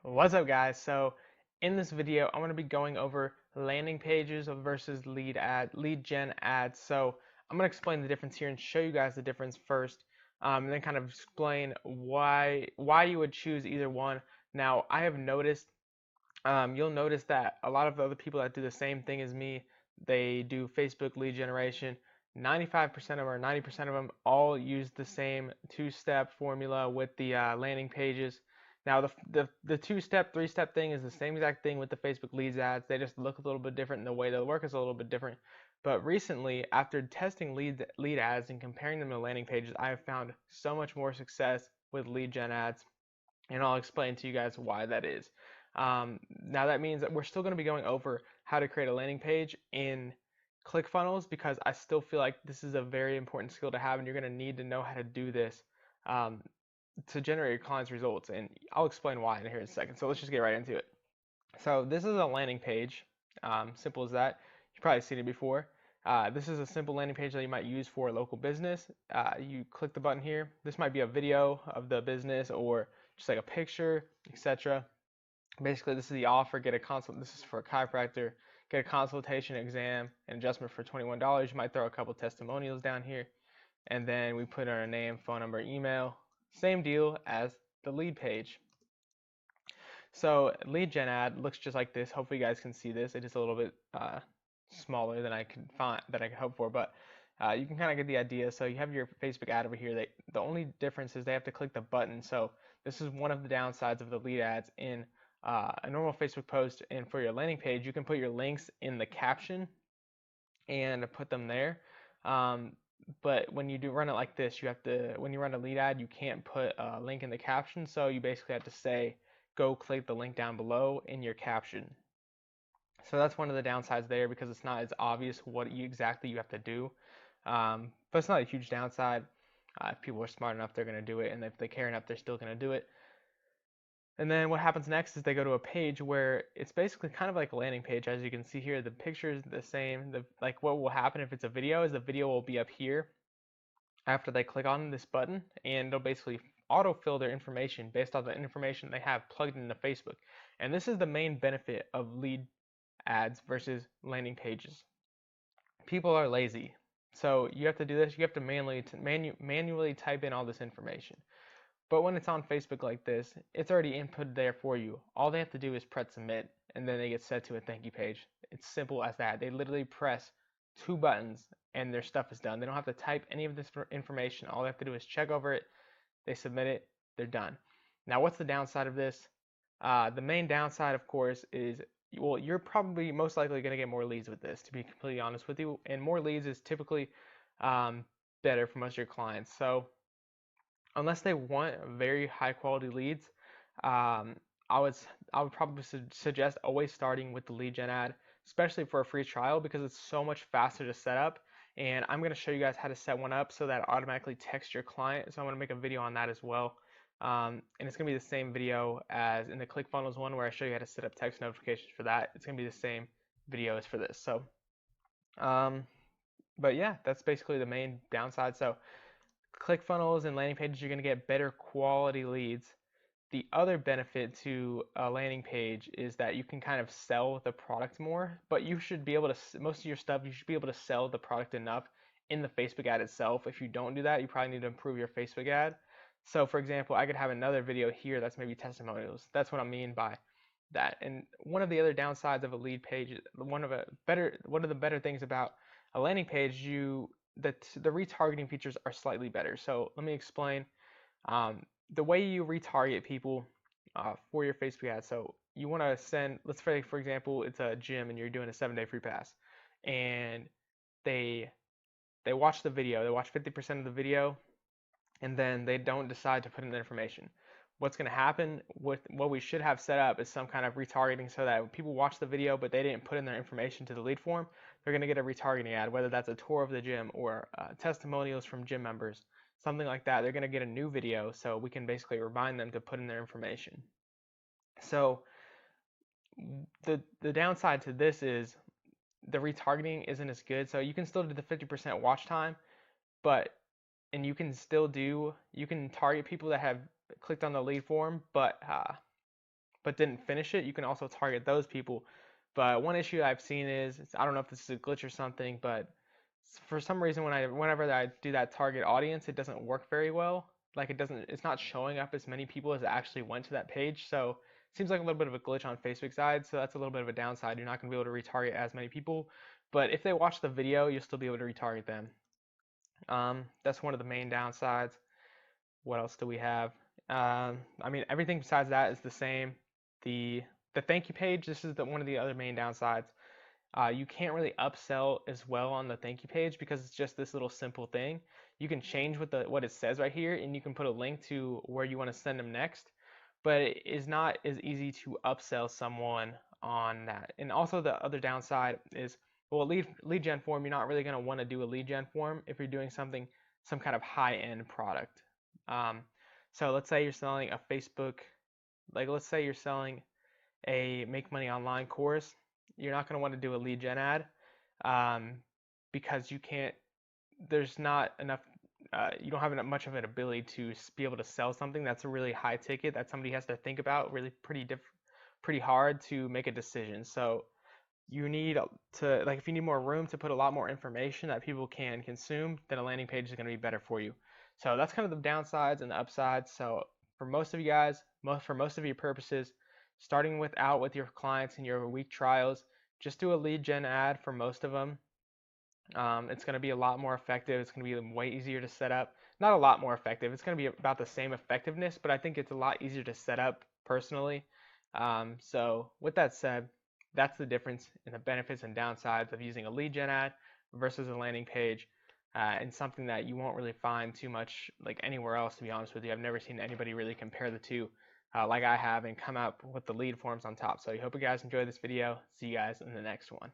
What's up, guys? So in this video, I'm going to be going over landing pages versus lead gen ads. So I'm going to explain the difference here and show you guys the difference first, and then kind of explain why you would choose either one. Now, I have noticed, you'll notice that a lot of the other people that do the same thing as me, they do Facebook lead generation. 95% of them or 90% of them all use the same two-step formula with the landing pages. Now the two-step, three-step thing is the same exact thing with the Facebook leads ads. They just look a little bit different and the way they work is a little bit different. But recently, after testing lead ads and comparing them to landing pages, I have found so much more success with lead gen ads, and I'll explain to you guys why that is. Now that means that we're still going to be going over how to create a landing page in ClickFunnels because I still feel like this is a very important skill to have, and you're going to need to know how to do this um, to generate your clients' results. And I'll explain why in here in a second. So let's just get right into it. So this is a landing page, simple as that. You've probably seen it before. This is a simple landing page that you might use for a local business. You click the button here. This might be a video of the business or just like a picture, etc. Basically, this is the offer. Get a consult. This is for a chiropractor. Get a consultation, exam, and adjustment for $21. You might throw a couple testimonials down here, and then we put our name, phone number, email. Same deal as the lead page. So lead gen ad looks just like this. Hopefully, you guys can see this. It is a little bit smaller than I could hope for, but you can kind of get the idea. So you have your Facebook ad over here. The only difference is they have to click the button. So this is one of the downsides of the lead ads in a normal Facebook post. And for your landing page, you can put your links in the caption and put them there. But when you do run it like this, when you run a lead ad, you can't put a link in the caption. So you basically have to say, go click the link down below in your caption. So that's one of the downsides there because it's not as obvious what exactly you have to do. But it's not a huge downside. If people are smart enough, they're going to do it. And if they care enough, they're still going to do it. And then what happens next is they go to a page where it's basically kind of like a landing page. As you can see here, the picture is the same. Like what will happen if it's a video is the video will be up here after they click on this button, and they'll basically autofill their information based on the information they have plugged into Facebook. And this is the main benefit of lead ads versus landing pages. People are lazy. So you have to do this. You have to manually type in all this information. But when it's on Facebook like this, it's already inputted there for you. All they have to do is press submit, and then they get set to a thank you page. It's simple as that. They literally press two buttons, and their stuff is done. They don't have to type any of this information. All they have to do is check over it, they submit it, they're done. Now, what's the downside of this? The main downside, of course, is well, you're probably most likely going to get more leads with this, to be completely honest with you. And more leads is typically better for most of your clients. So unless they want very high quality leads, um, I would probably suggest always starting with the lead gen ad, especially for a free trial because it's so much faster to set up. And I'm going to show you guys how to set one up so that it automatically texts your client. So I'm going to make a video on that as well. And it's going to be the same video as in the ClickFunnels one where I show you how to set up text notifications for that. It's going to be the same video as for this. So, but yeah, that's basically the main downside. So ClickFunnels and landing pages, you're going to get better quality leads. The other benefit to a landing page is that you can kind of sell the product more, but you should be able to, most of your stuff, you should be able to sell the product enough in the Facebook ad itself. If you don't do that, you probably need to improve your Facebook ad. So for example, I could have another video here that's maybe testimonials. That's what I mean by that. And one of the other downsides of a lead page, one of the better things about a landing page, the retargeting features are slightly better. So let me explain. The way you retarget people for your Facebook ad. So you want to send, let's say for example, it's a gym and you're doing a 7-day free pass, and they watch the video, they watch 50% of the video, and then they don't decide to put in the information. What's going to happen with what we should have set up is some kind of retargeting so that when people watch the video but they didn't put in their information to the lead form, they're going to get a retargeting ad, whether that's a tour of the gym or testimonials from gym members, something like that. They're going to get a new video, so we can basically remind them to put in their information. So the downside to this is the retargeting isn't as good. So you can still do the 50% watch time, and you can target people that have clicked on the lead form, but but didn't finish it, you can also target those people. But one issue I've seen is, I don't know if this is a glitch or something, but for some reason whenever I do that target audience, it doesn't work very well. Like it's not showing up as many people as actually went to that page. So it seems like a little bit of a glitch on Facebook side. So that's a little bit of a downside. You're not going to be able to retarget as many people, but if they watch the video, you'll still be able to retarget them. That's one of the main downsides. What else do we have? I mean, everything besides that is the same. The the thank you page, this is one of the other main downsides. You can't really upsell as well on the thank you page because it's just this little simple thing. You can change what it says right here, and you can put a link to where you want to send them next, but it is not as easy to upsell someone on that. And also the other downside is, well, lead gen form, you're not really going to want to do a lead gen form if you're doing some kind of high end product. So let's say you're selling a Facebook, like let's say you're selling a make money online course. You're not going to want to do a lead gen ad, because you can't, there's not enough, you don't have much of an ability to be able to sell something that's a really high ticket that somebody has to think about really pretty hard to make a decision. So you need to, like, if you need more room to put a lot more information that people can consume, then a landing page is going to be better for you. So that's kind of the downsides and the upsides. So for most of you guys, for most of your purposes, starting with your clients and your week trials, just do a lead gen ad for most of them. It's going to be a lot more effective. It's going to be way easier to set up. Not a lot more effective. It's going to be about the same effectiveness, but I think it's a lot easier to set up personally. So with that said, that's the difference in the benefits and downsides of using a lead gen ad versus a landing page, and something that you won't really find too much like anywhere else, to be honest with you. I've never seen anybody really compare the two like I have and come up with the lead forms on top. So I hope you guys enjoyed this video. See you guys in the next one.